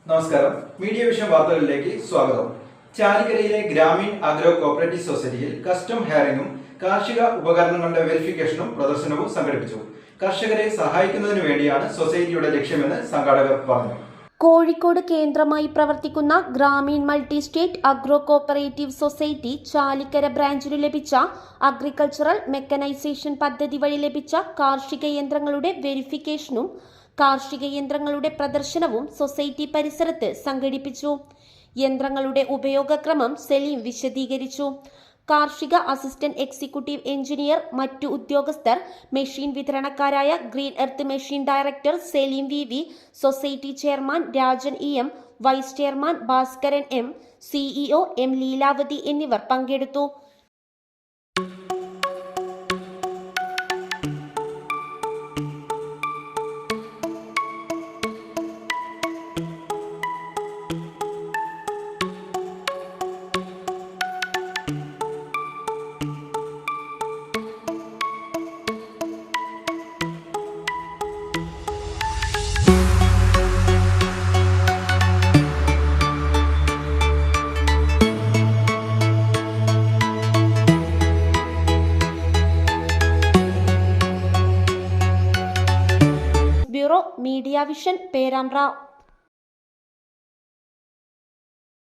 നമസ്കാരം, media vision വാർത്തകളിലേക്ക് സ്വാഗതം. ചാലിക്കരയിലെ ഗ്രാമീൺ അഗ്രോ കോപ്പറേറ്റീവ് സൊസൈറ്റിയിൽ കസ്റ്റം ഹെയറിംഗും കാർഷിക ഉപകരണങ്ങളുടെ വെരിഫിക്കേഷനും പ്രദർശനവും സംഘടിപ്പിച്ചു. കർഷകരെ സഹായിക്കുന്നതിനു വേണ്ടിയാണ് സൊസൈറ്റിയുടെ ലക്ഷ്യമെന്ന് സംഘാടകർ പറഞ്ഞു. കോഴിക്കോട് കേന്ദ്രമായി പ്രവർത്തിക്കുന്ന Grameen multi state agro cooperative society Chalikkara ബ്രാഞ്ചിനു ലഭിച്ച അഗ്രികൾച്ചറൽ മെക്കനൈസേഷൻ പദ്ധതി വഴി ലഭിച്ച കാർഷിക യന്ത്രങ്ങളുടെ വെരിഫിക്കേഷനും കാർഷിക യന്ത്രങ്ങളുടെ പ്രദർശനവും സൊസൈറ്റി പരിസരത്ത് സംഘടിപ്പിച്ചു. യന്ത്രങ്ങളുടെ ഉപയോഗക്രമം സലീം വിശദീകരിച്ചു. കാർഷിക അസിസ്റ്റന്റ് എക്സിക്യൂട്ടീവ് എഞ്ചിനീയർ, മറ്റു ഉദ്യോഗസ്ഥർ, മെഷീൻ വിതരണക്കാരായ green earth machine director Saleem V, society chairman Rajan M, vice chairman Bhaskaran M, CEO M Leelavathi എന്നിവർ പങ്കെടുത്തു. Bureau, media vision, Perambra.